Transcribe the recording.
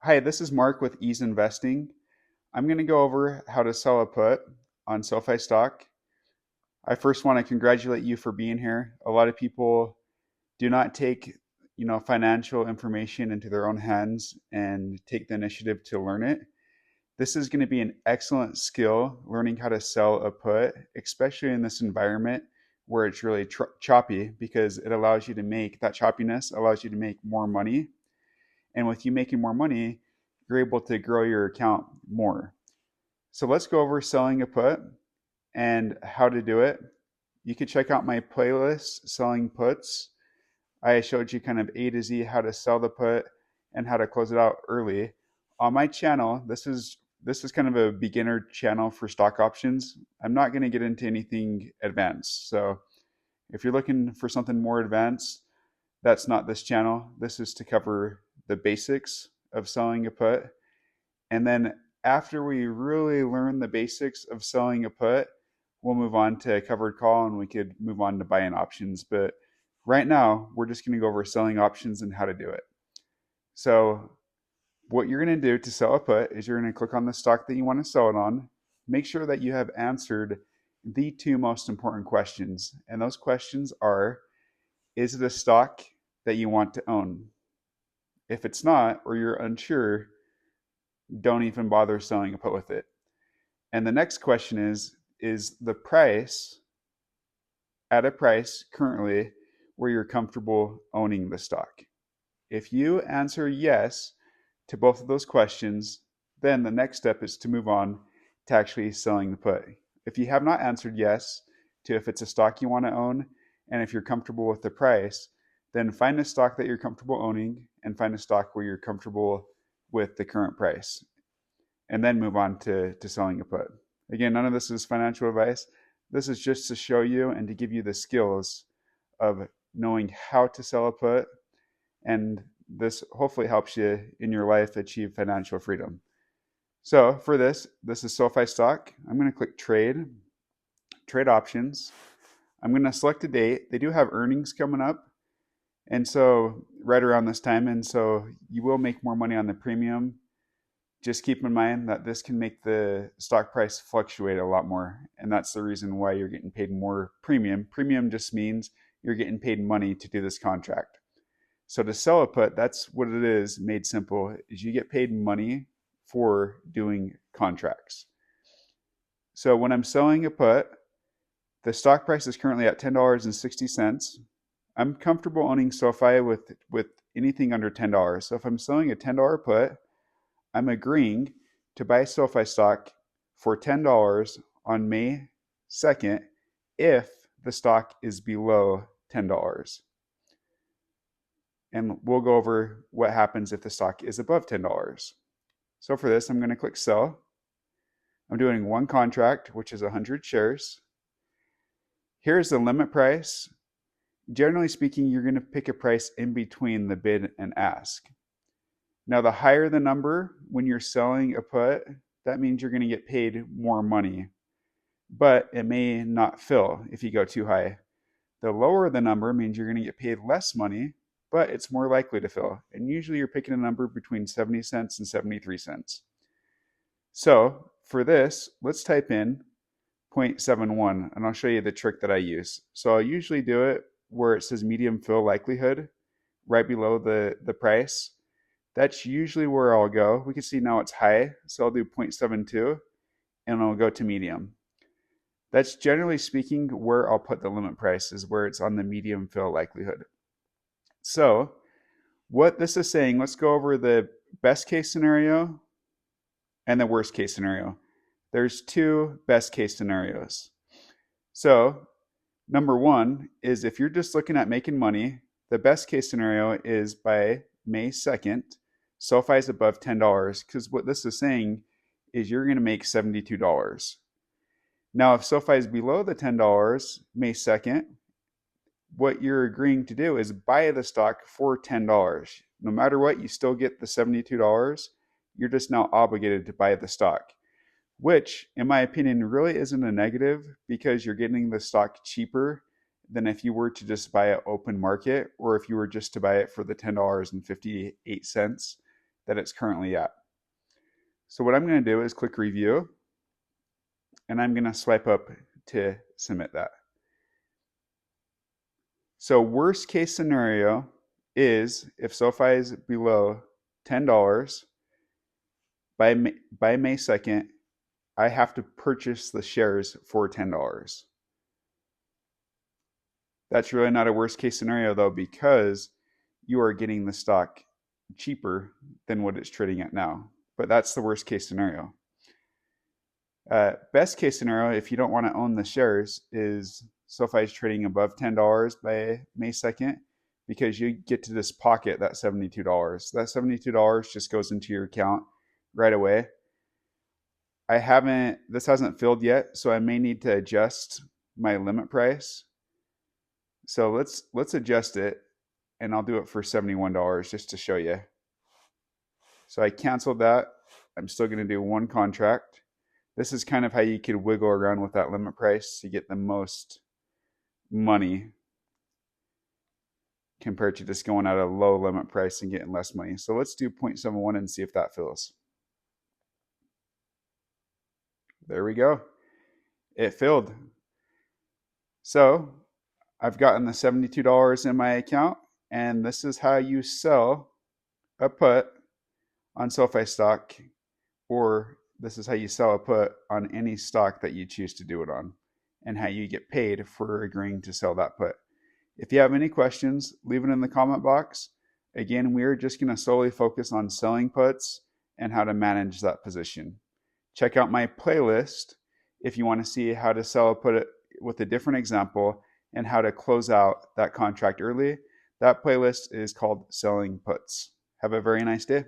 Hi, this is Mark with Ease Investing. I'm going to go over how to sell a put on Sofi Stock. I first want to congratulate you for being here. A lot of people do not take, financial information into their own hands and take the initiative to learn it. This is going to be an excellent skill, learning how to sell a put, especially in this environment where it's really choppy, because it allows you to make that choppiness allows you to make more money. And with you making more money, you're able to grow your account more. So let's go over selling a put and how to do it. You can check out my playlist, Selling Puts. I showed you kind of A to Z how to sell the put and how to close it out early. On my channel, this is kind of a beginner channel for stock options. I'm not going to get into anything advanced. So if you're looking for something more advanced, that's not this channel. This is to cover the basics of selling a put. And then after we really learn the basics of selling a put, we'll move on to covered call and we could move on to buying options. But right now, we're just going to go over selling options and how to do it. So what you're going to do to sell a put is you're going to click on the stock that you want to sell it on. Make sure that you have answered the two most important questions. And those questions are, is it a stock that you want to own? If it's not, or you're unsure, don't even bother selling a put with it. And the next question is the price at a price currently where you're comfortable owning the stock? If you answer yes to both of those questions, then the next step is to move on to actually selling the put. If you have not answered yes to if it's a stock you want to own and if you're comfortable with the price, then find a stock that you're comfortable owning and find a stock where you're comfortable with the current price, and then move on to selling a put. Again, none of this is financial advice. This is just to show you and to give you the skills of knowing how to sell a put, and this hopefully helps you in your life achieve financial freedom. So for this is Sofi Stock. I'm going to click trade options. I'm going to select a date. They do have earnings coming up, and so right around this time, and so you will make more money on the premium. Just keep in mind that this can make the stock price fluctuate a lot more, and that's the reason why you're getting paid more premium. Premium just means you're getting paid money to do this contract. So to sell a put, that's what it is, made simple, is you get paid money for doing contracts. So when I'm selling a put, the stock price is currently at $10.60. I'm comfortable owning Sofi with anything under $10. So if I'm selling a $10 put, I'm agreeing to buy Sofi stock for $10 on May 2nd if the stock is below $10. And we'll go over what happens if the stock is above $10. So for this, I'm going to click sell. I'm doing one contract, which is 100 shares. Here's the limit price. Generally speaking, you're going to pick a price in between the bid and ask. Now, the higher the number when you're selling a put, that means you're going to get paid more money, but it may not fill if you go too high. The lower the number means you're going to get paid less money, but it's more likely to fill. And usually you're picking a number between 70 cents and 73 cents. So for this, let's type in 0.71, and I'll show you the trick that I use. So I'll usually do it where it says medium fill likelihood right below the price. That's usually where I'll go. We can see now it's high, so I'll do 0.72 and I'll go to medium. That's generally speaking where I'll put the limit price, is where it's on the medium fill likelihood. So what this is saying, let's go over the best case scenario and the worst case scenario. There's two best case scenarios. So number one is if you're just looking at making money, the best case scenario is by May 2nd, Sofi is above $10, because what this is saying is you're going to make $72. Now, if Sofi is below the $10, May 2nd, what you're agreeing to do is buy the stock for $10. No matter what, you still get the $72. You're just now obligated to buy the stock, which, in my opinion, really isn't a negative, because you're getting the stock cheaper than if you were to just buy it open market, or if you were just to buy it for the $10.58 that it's currently at. So what I'm going to do is click review, and I'm going to swipe up to submit that. So worst case scenario is if SoFi is below $10 by May 2nd, I have to purchase the shares for $10. That's really not a worst case scenario though, because you are getting the stock cheaper than what it's trading at now. But that's the worst case scenario. Best case scenario, if you don't want to own the shares, is SoFi is trading above $10 by May 2nd, because you get to just pocket that $72. That $72 just goes into your account right away. This hasn't filled yet, so I may need to adjust my limit price. So let's adjust it, and I'll do it for $71 just to show you. So I canceled that. I'm still going to do one contract. This is kind of how you could wiggle around with that limit price to get the most money compared to just going at a low limit price and getting less money. So let's do 0.71 and see if that fills. There we go. It filled. So I've gotten the $72 in my account, and this is how you sell a put on SoFi stock, or this is how you sell a put on any stock that you choose to do it on, and how you get paid for agreeing to sell that put. If you have any questions, leave it in the comment box. Again, we're just going to solely focus on selling puts and how to manage that position. Check out my playlist if you want to see how to sell a put with a different example and how to close out that contract early. That playlist is called Selling Puts. Have a very nice day.